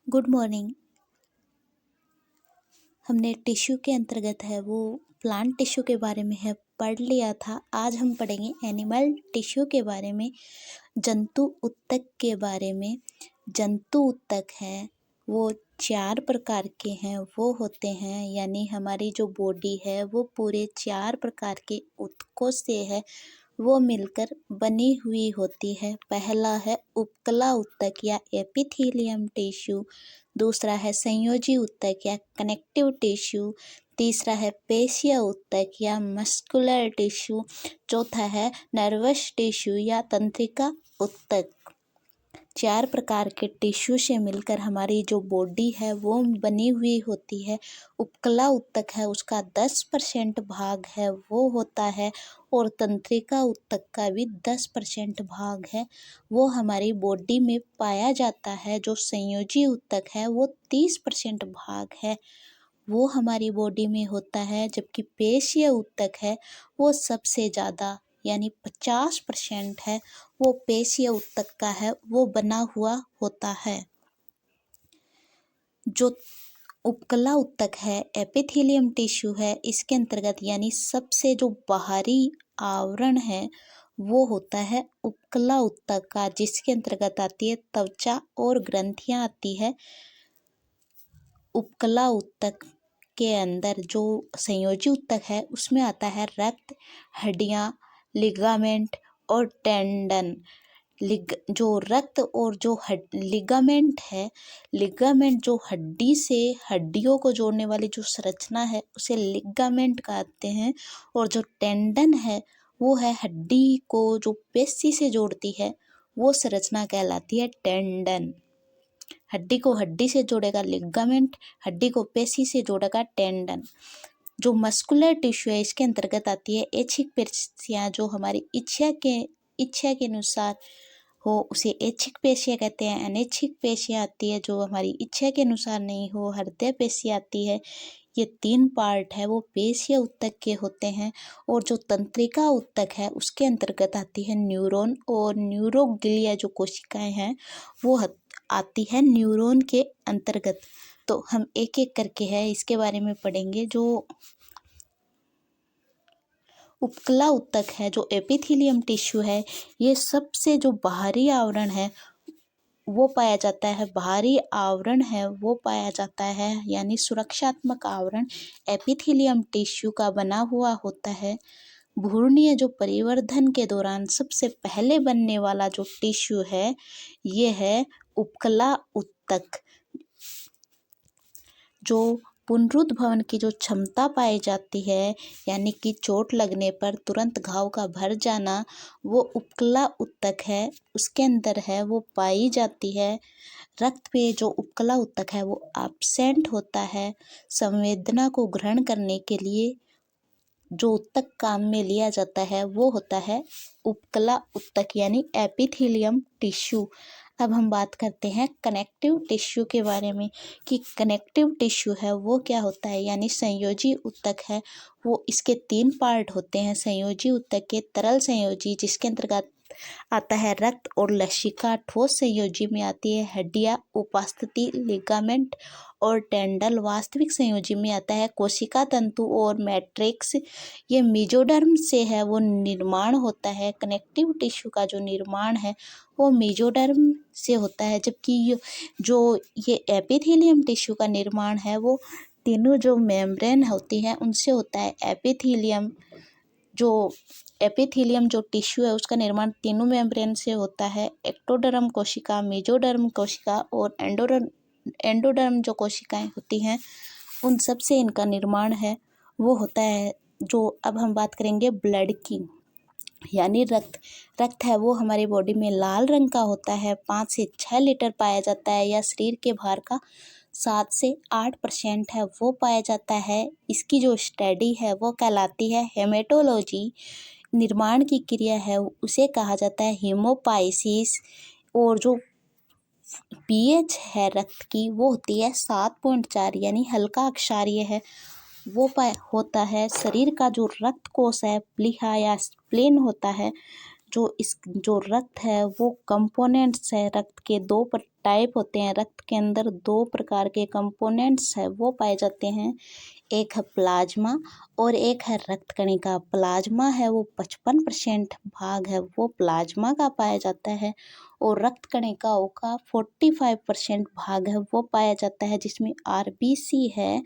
Good morning. हमने tissue के अंतर्गत है वो प्लांट टिश्यू के बारे में है पढ़ लिया था। आज हम पढ़ेंगे एनिमल टिश्यू के बारे में, जंतु ऊतक के बारे में। जंतु ऊतक है वो 4 प्रकार के हैं, वो होते हैं यानी हमारी जो बॉडी है वो पूरे 4 प्रकार के ऊतकों से है वो मिलकर बनी हुई होती है। पहला है उपकला ऊतक या एपिथेलियम टिश्यू, दूसरा है संयोजी ऊतक या कनेक्टिव टिश्यू, तीसरा है पेशीय ऊतक या मस्कुलर टिश्यू, चौथा है नर्वस टिश्यू या तंत्रिका ऊतक। 4 प्रकार के टिश्यू से मिलकर हमारी जो बॉडी है वो बनी हुई होती है। उपकला ऊतक है उसका 10% भाग है वो होता है और तंत्रिका ऊतक का भी 10% भाग है वो हमारी बॉडी में पाया जाता है। जो संयोजी ऊतक है वो 30% भाग है वो हमारी बॉडी में होता है, जबकि पेशीय ऊतक है वो सबसे ज़्यादा यानी 50% है वो पेशीय ऊतक का है वो बना हुआ होता है। जो उपकला ऊतक है एपिथेलियम टिश्यू है, इसके अंतर्गत यानी सबसे जो बाहरी आवरण है वो होता है उपकला ऊतक का, जिसके अंतर्गत आती है त्वचा और ग्रंथियां आती है। उपकला ऊतक के अंदर जो संयोजी ऊतक है उसमें आता है रक्त, हड्डियां, लिगामेंट और टेंडन। जो रक्त और जो लिगामेंट है, लिगामेंट जो हड्डी से हड्डियों को जोड़ने वाली जो संरचना है उसे लिगामेंट कहते हैं, और जो टेंडन है वो है हड्डी को जो पेशी से जोड़ती है वो संरचना कहलाती है टेंडन। हड्डी को हड्डी से जोड़ेगा लिगामेंट, हड्डी को पेशी से जोड़ेगा टेंडन। जो मस्कुलर टिश्यू है इसके अंतर्गत आती है ऐच्छिक पेशियां, जो हमारी इच्छा के अनुसार हो उसे ऐच्छिक पेशियां कहते हैं। अनैच्छिक पेशियां आती है जो हमारी इच्छा के अनुसार नहीं हो, हृदय पेशी आती है। ये 3 पार्ट है वो पेशीय ऊतक के होते हैं। और जो तंत्रिका ऊतक है उसके अंतर्गत आती है न्यूरॉन और न्यूरोग्लिया जो कोशिकाएं हैं वो आती है न्यूरॉन के अंतर्गत। तो हम एक एक करके है इसके बारे में पढ़ेंगे। जो उपकला ऊतक है, जो एपिथेलियम टिश्यू है, ये सबसे जो बाहरी आवरण है वो पाया जाता है, बाहरी आवरण है वो पाया जाता है यानी सुरक्षात्मक आवरण एपिथेलियम टिश्यू का बना हुआ होता है। भ्रूणीय जो परिवर्धन के दौरान सबसे पहले बनने वाला जो टिश्यू है ये है उपकला ऊतक। जो पुनरुद्भवन की जो क्षमता पाई जाती है यानी कि चोट लगने पर तुरंत घाव का भर जाना, वो उपकला ऊतक है उसके अंदर है वो पाई जाती है। रक्त पे जो उपकला ऊतक है वो एब्सेंट होता है। संवेदना को ग्रहण करने के लिए जो ऊतक काम में लिया जाता है वो होता है उपकला ऊतक यानी एपिथेलियम टिश्यू। अब हम बात करते हैं कनेक्टिव टिश्यू के बारे में कि कनेक्टिव टिश्यू है वो क्या होता है, यानी संयोजी ऊतक है वो इसके 3 पार्ट होते हैं। संयोजी ऊतक के तरल संयोजी जिसके अंतर्गत आता है रक्त और लसिका, ठोस संयोजी में आती है हड्डियां, उपस्थिति, लिगामेंट और टेंडल, वास्तविक संयोजी में आता है कोशिका तंतु और मैट्रिक्स। ये मेजोडर्म से है वो निर्माण होता है। कनेक्टिव टिश्यू का जो निर्माण है वो मेजोडर्म से होता है, जबकि ये एपिथेलियम टिश्यू का निर्माण है वो तीनों जो मेम्ब्रेन होती है उनसे होता है। एपिथेलियम जो टिश्यू है उसका निर्माण तीनों मेम्ब्रेन से होता है। एक्टोडर्म कोशिका, मेसोडर्म कोशिका और एंडोडर्म जो कोशिकाएं होती हैं उन सब से इनका निर्माण है वो होता है। जो अब हम बात करेंगे ब्लड की, यानी रक्त है वो हमारी बॉडी में लाल रंग का होता है। 5 से 6 लीटर पाया जाता है या शरीर के भार का 7 से 8% है वो पाया जाता है। इसकी जो स्टडी है वो कहलाती है हेमेटोलॉजी। निर्माण की क्रिया है उसे कहा जाता है हीमोपाइसिस। और जो पीएच है रक्त की वो होती है 7.4 यानी हल्का क्षारीय है वो होता है। शरीर का जो रक्त कोश है प्लीहा या स्प्लीन होता है। जो रक्त है वो कंपोनेंट्स है रक्त के टाइप होते हैं। रक्त के अंदर 2 प्रकार के कंपोनेंट्स है वो पाए जाते हैं, एक है प्लाज्मा और एक है रक्त कणिका। प्लाज्मा है वो 55% भाग है वो प्लाज्मा का पाया जाता है और रक्त कणिकाओं का 45% भाग है वो पाया जाता है, जिसमें आरबीसी है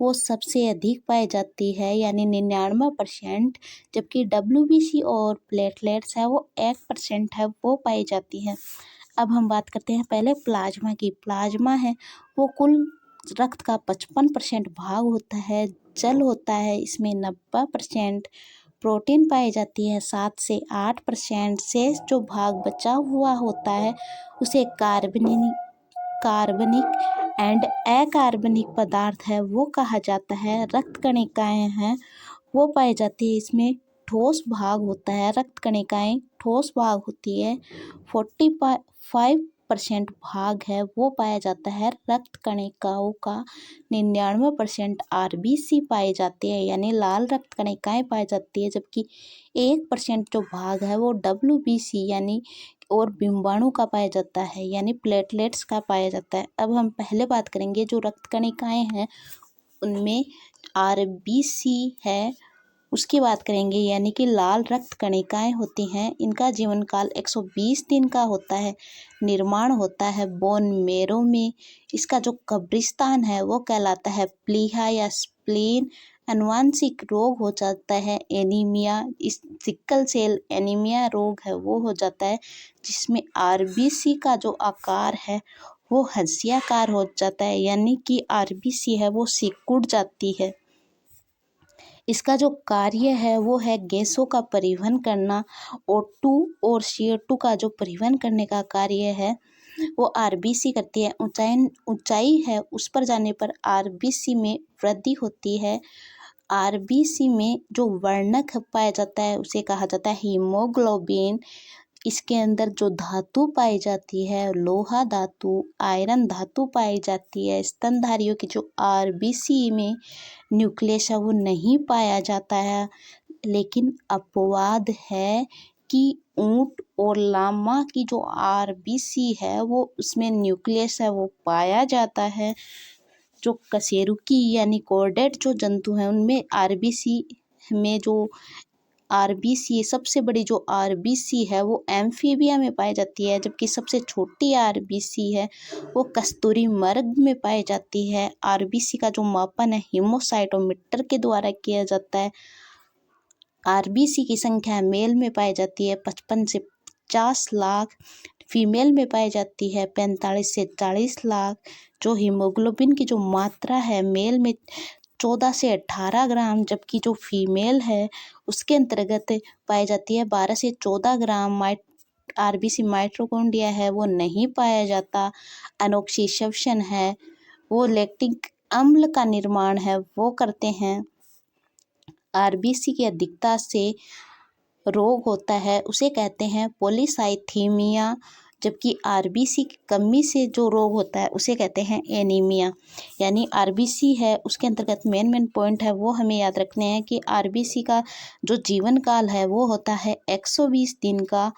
वो सबसे अधिक पाई जाती है यानी 99%, जबकि डब्ल्यूबीसी और प्लेटलेट्स है वो 1% है वो पाई जाती है। अब हम बात करते हैं पहले प्लाज्मा की। प्लाज्मा है वो कुल रक्त का 55% भाग होता है, जल होता है, इसमें 90% प्रोटीन पाई जाती है, 7 से 8% शेष जो भाग बचा हुआ होता है उसे कार्बनिक एंड अकार्बनिक पदार्थ है वो कहा जाता है। रक्त कणिकाएं हैं वो पाई जाती है, इसमें ठोस भाग होता है, रक्त कणिकाएं ठोस भाग होती है। 45% भाग है वो पाया जाता है रक्त कणिकाओं का। 99% आरबीसी पाए जाते हैं यानी लाल रक्त कणिकाएं पाई जाती है, जबकि 1% जो भाग है वो डब्ल्यूबीसी यानी और बिंबाणु का पाया जाता है यानी प्लेटलेट्स का पाया जाता है। अब हम पहले बात करेंगे जो रक्त कणिकाएं हैं उनमें आरबीसी है उसकी बात करेंगे, यानी कि लाल रक्त कणिकाएं होती हैं, इनका जीवन काल 120 दिन का होता है। निर्माण होता है बोन मेरो में। इसका जो कब्रिस्तान है वो कहलाता है प्लीहा या स्प्लीन। अनुवांशिक रोग हो जाता है एनीमिया, इस सिकल सेल एनीमिया रोग है वो हो जाता है, जिसमें आरबीसी का जो आकार है वो हंसियाकार हो जाता है यानी कि आरबीसी है वो सिकुड़ जाती है। इसका जो कार्य है वो है गैसों का परिवहन करना। O2 और CO2 का जो परिवहन करने का कार्य है वो आरबीसी करती है। ऊंचाई है उस पर जाने पर आरबीसी में वृद्धि होती है। आरबीसी में जो वर्णक पाया जाता है उसे कहा जाता है हीमोग्लोबिन। इसके अंदर जो धातु पाई जाती है लोहा धातु, आयरन धातु पाई जाती है। स्तनधारियों की जो आरबीसी में न्यूक्लियस है वो नहीं पाया जाता है, लेकिन अपवाद है कि ऊंट और लामा की जो आरबीसी है वो उसमें न्यूक्लियस है वो पाया जाता है। जो कशेरुकी यानी कॉर्डेट जो जंतु हैं उनमें आरबीसी में जो आरबीसी सबसे बड़ी जो आरबीसी है वो एम्फीबिया में पाई जाती है, जबकि सबसे छोटी आरबीसी है वो कस्तूरी मर्ग में पाई जाती है। आरबीसी का जो मापन है हीमोसाइटोमीटर के द्वारा किया जाता है। आरबीसी की संख्या मेल में पाई जाती है 55 से 50 लाख, फीमेल में पाई जाती है 45 से 40 लाख। जो हीमोग्लोबिन की जो मात्रा है मेल में 14 से 18 ग्राम, जबकि जो फीमेल है उसके अंतर्गत पाई जाती है 12 से 14 ग्राम। आरबीसी माइटोकॉन्ड्रिया है वो नहीं पाया जाता। अनॉक्सिशेशन है वो लैक्टिक अम्ल का निर्माण है वो करते हैं। आरबीसी की अधिकता से रोग होता है उसे कहते हैं पॉलीसाइथीमिया, जबकि आरबीसी की कमी से जो रोग होता है उसे कहते हैं एनीमिया। यानी आरबीसी है उसके अंतर्गत मेन पॉइंट है वो हमें याद रखने हैं कि आरबीसी का जो जीवन काल है वो होता है 120 दिन का।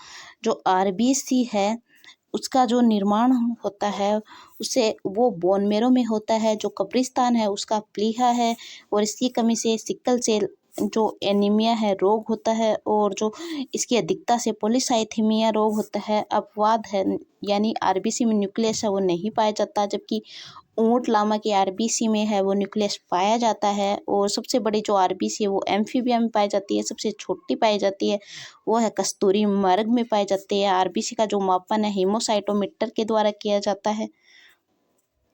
जो आरबीसी है उसका जो निर्माण होता है उसे वो बोन मेरो में होता है। जो कब्रिस्तान है उसका प्लीहा है और इसकी कमी से सिकल सेल जो एनीमिया है रोग होता है, और जो इसकी अधिकता से पॉलीसाइथीमिया रोग होता है। अपवाद है यानी आरबीसी में न्यूक्लियस है वो नहीं पाया जाता, जबकि ऊंट लामा की आरबीसी में है वो न्यूक्लियस पाया जाता है। और सबसे बड़ी जो आरबीसी है वो एम्फीबिया में पाई जाती है, सबसे छोटी पाई जाती है वो है कस्तूरी मर्ग में पाई जाती है। आरबीसी का जो मापन है हीमोसाइटोमीटर के द्वारा किया जाता है।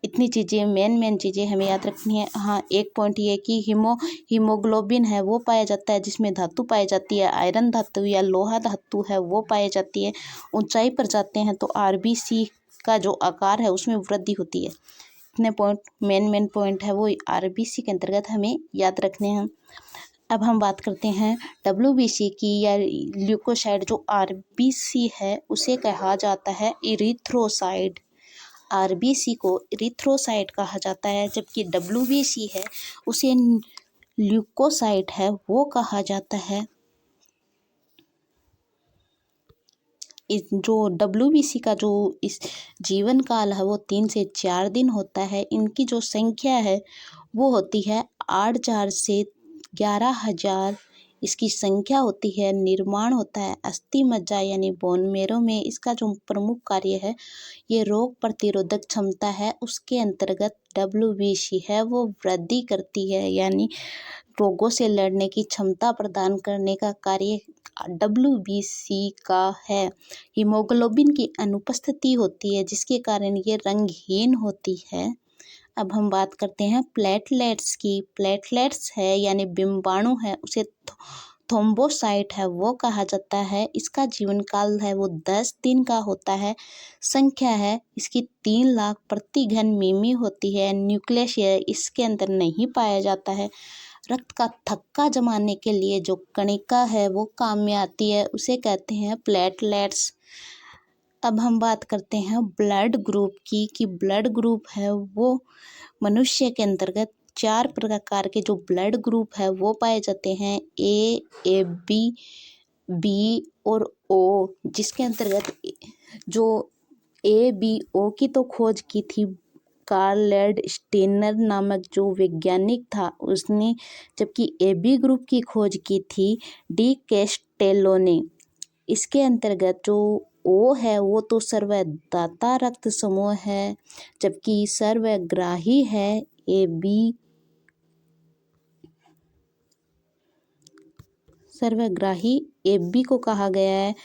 इतनी चीज़ें मेन चीज़ें हमें याद रखनी है। हाँ, एक पॉइंट ये कि हीमोग्लोबिन है वो पाया जाता है जिसमें धातु पाई जाती है, आयरन धातु या लोहा धातु है वो पाई जाती है। ऊंचाई पर जाते हैं तो आरबीसी का जो आकार है उसमें वृद्धि होती है। इतने पॉइंट मेन पॉइंट है वो आरबीसी के अंतर्गत हमें याद रखने हैं। अब हम बात करते हैं डब्ल्यूबीसी की या ल्यूकोसाइट। जो आरबीसी है उसे कहा जाता है इरिथ्रोसाइट। आरबीसी को इरिथ्रोसाइट कहा जाता है, जबकि डब्ल्यूबीसी है उसे ल्यूकोसाइट है वो कहा जाता है। जो WBC का जो इस जीवन काल है वो 3 से 4 दिन होता है। इनकी जो संख्या है वो होती है 8,000 से 11,000 इसकी संख्या होती है। निर्माण होता है अस्थि मज्जा यानी बोन मैरो में। इसका जो प्रमुख कार्य है ये रोग प्रतिरोधक क्षमता है, उसके अंतर्गत WBC है वो वृद्धि करती है, यानी रोगों से लड़ने की क्षमता प्रदान करने का कार्य WBC का है। हीमोग्लोबिन की अनुपस्थिति होती है जिसके कारण ये रंगहीन होती है। अब हम बात करते हैं प्लेटलेट्स की। प्लेटलेट्स है यानी बिंबाणु है, उसे थ्रोम्बोसाइट है वो कहा जाता है। इसका जीवन काल है वो 10 दिन का होता है। संख्या है इसकी 3 लाख प्रति घन मिमी होती है। न्यूक्लियस है इसके अंदर नहीं पाया जाता है। रक्त का थक्का जमाने के लिए जो कणिका है वो काम में आती है, उसे कहते हैं प्लेटलेट्स। अब हम बात करते हैं ब्लड ग्रुप की कि ब्लड ग्रुप है वो मनुष्य के अंतर्गत 4 प्रकार के जो ब्लड ग्रुप है वो पाए जाते हैं, A, AB, B और O, जिसके अंतर्गत जो ABO की तो खोज की थी कार्ल लैंडस्टेनर नामक जो वैज्ञानिक था उसने, जबकि AB ग्रुप की खोज की थी डी कैस्टेलो ने। इसके अंतर्गत जो O है वो तो सर्वदाता रक्त समूह है, जबकि सर्वग्राही है AB। सर्वग्राही AB को कहा गया है।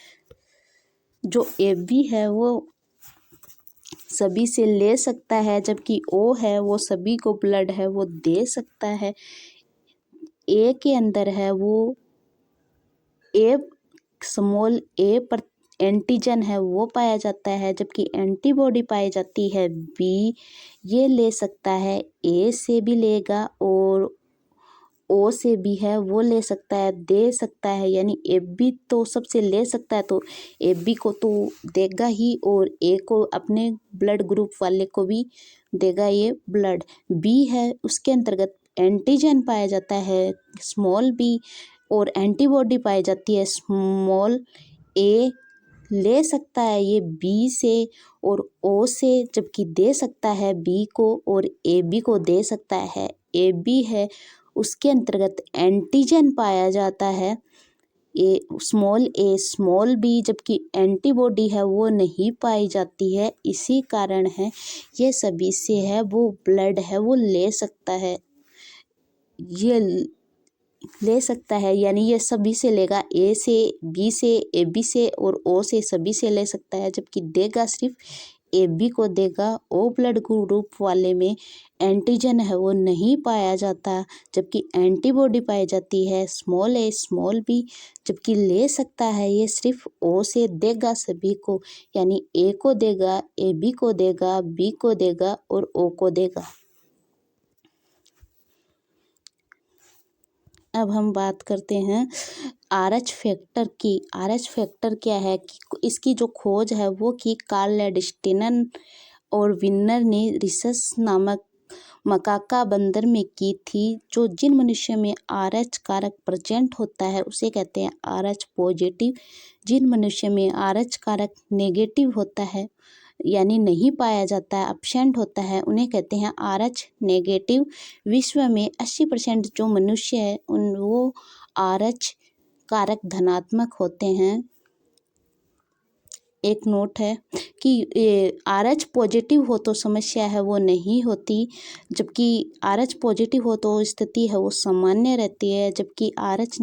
जो AB है वो सभी से ले सकता है, जबकि O है वो सभी को ब्लड है वो दे सकता है। A के अंदर है वो स्मॉल a पर एंटीजन है वो पाया जाता है, जबकि एंटीबॉडी पाई जाती है B। ये ले सकता है, A से भी लेगा और O से भी है वो ले सकता है, दे सकता है, यानी AB तो सबसे ले सकता है तो AB को तो देगा ही और A को अपने ब्लड ग्रुप वाले को भी देगा ये ब्लड। B है उसके अंतर्गत एंटीजन पाया जाता है स्मॉल b और एंटीबॉडी पाई जाती है स्मॉल a। ले सकता है ये B से और O से, जबकि दे सकता है B को और AB को दे सकता है। AB है उसके अंतर्गत एंटीजन पाया जाता है स्मॉल b, जबकि एंटीबॉडी है वो नहीं पाई जाती है। इसी कारण है ये सभी से है वो ब्लड है वो ले सकता है। ये ले सकता है यानी ये सभी से लेगा, A से, B से, AB से और O से, सभी से ले सकता है, जबकि देगा सिर्फ AB को देगा। O ब्लड ग्रुप वाले में एंटीजन है वो नहीं पाया जाता, जबकि एंटीबॉडी पाई जाती है स्मॉल a स्मॉल b, जबकि ले सकता है ये सिर्फ O से, देगा सभी को, यानी A को देगा, AB को देगा, B को देगा और O को देगा। अब हम बात करते हैं RH फैक्टर की। RH फैक्टर क्या है कि इसकी जो खोज है वो की कार्ल लैंडस्टेनर और विनर ने रिसस नामक मकाका बंदर में की थी। जो जिन मनुष्य में RH कारक प्रेजेंट होता है उसे कहते हैं RH पॉजिटिव। जिन मनुष्य में RH कारक नेगेटिव होता है यानी नहीं पाया जाता है, एब्सेंट होता है, उन्हें कहते हैं RH नेगेटिव। विश्व में 80% जो मनुष्य है वो RH कारक धनात्मक होते हैं। एक नोट है कि RH पॉजिटिव हो तो समस्या है वो नहीं होती, जबकि RH पॉजिटिव हो तो स्थिति है वो सामान्य रहती है, जबकि RH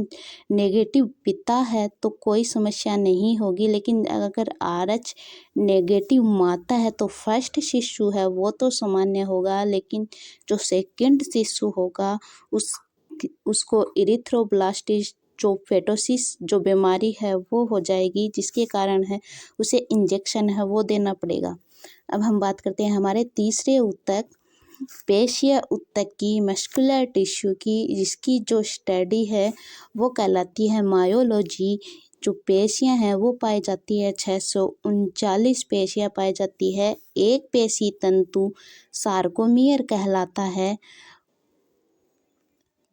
नेगेटिव पिता है तो कोई समस्या नहीं होगी। लेकिन अगर RH नेगेटिव माता है तो फर्स्ट शिशु है वो तो सामान्य होगा, लेकिन जो सेकंड शिशु होगा उसको इरिथ्रोब्लास्टिस जो फेटोसिस जो बीमारी है वो हो जाएगी, जिसके कारण है उसे इंजेक्शन है वो देना पड़ेगा। अब हम बात करते हैं हमारे तीसरे ऊतक पेशीय ऊतक की, मस्कुलर टिश्यू की, जिसकी जो स्टडी है वो कहलाती है मायोलॉजी। जो पेशियां हैं वो पाई जाती है 639 पेशियां पाई जाती है। एक पेशी तंतु सार्कोमियर कहलाता है।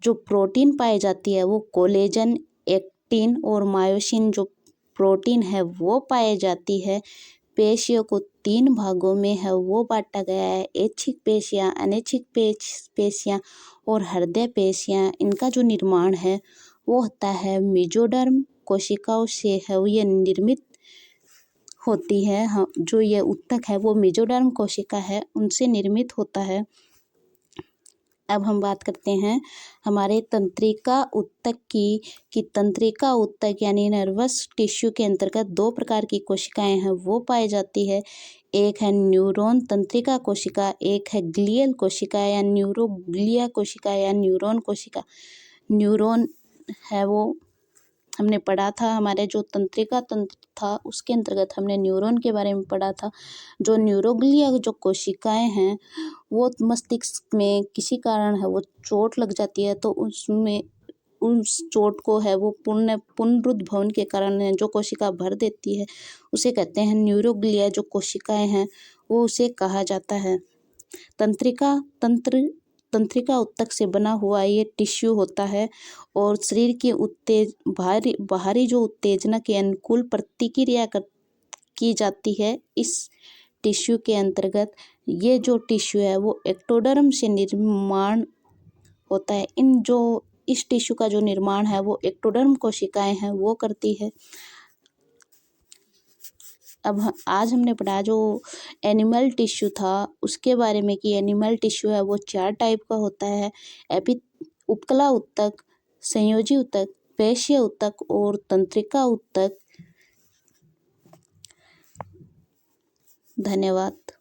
जो प्रोटीन पाई जाती है वो कोलेजन, एक्टिन और मायोसिन जो प्रोटीन है वो पाई जाती है। पेशियों को 3 भागों में है वो बांटा गया है, ऐच्छिक पेशियाँ, अनैच्छिक पेशियाँ और हृदय पेशियाँ। इनका जो निर्माण है वो होता है मेसोडर्म कोशिकाओं से है ये निर्मित होती है। हाँ, जो ये ऊतक है वो मेसोडर्म कोशिका है उनसे निर्मित होता है। अब हम बात करते हैं हमारे तंत्रिका ऊतक की, कि तंत्रिका ऊतक यानी नर्वस टिश्यू के अंतर्गत 2 प्रकार की कोशिकाएं हैं वो पाई जाती है। एक है न्यूरॉन तंत्रिका कोशिका, एक है ग्लियल कोशिका या न्यूरोग्लिया कोशिका या न्यूरॉन कोशिका। न्यूरॉन है वो हमने पढ़ा था, हमारे जो तंत्रिका तंत्र था उसके अंतर्गत हमने न्यूरॉन के बारे में पढ़ा था। जो न्यूरोग्लिया जो कोशिकाएं हैं वो मस्तिष्क में किसी कारण है वो चोट लग जाती है, तो उसमें उस चोट को है वो पुनरुद्भवन के कारण जो कोशिका भर देती है उसे कहते हैं न्यूरोग्लिया जो कोशिकाएं हैं वो उसे कहा जाता है। तंत्रिका ऊतक से बना हुआ ये टिश्यू होता है और शरीर की बाहरी जो उत्तेजना के अनुकूल प्रतिक्रिया की जाती है इस टिश्यू के अंतर्गत। ये जो टिश्यू है वो एक्टोडर्म से निर्माण होता है। इस टिश्यू का जो निर्माण है वो एक्टोडर्म कोशिकाएं हैं वो करती है। आज हमने पढ़ा जो एनिमल टिश्यू था उसके बारे में, कि एनिमल टिश्यू है वो 4 टाइप का होता है। उपकला ऊतक, संयोजी ऊतक, पेशीय ऊतक और तंत्रिका ऊतक। धन्यवाद।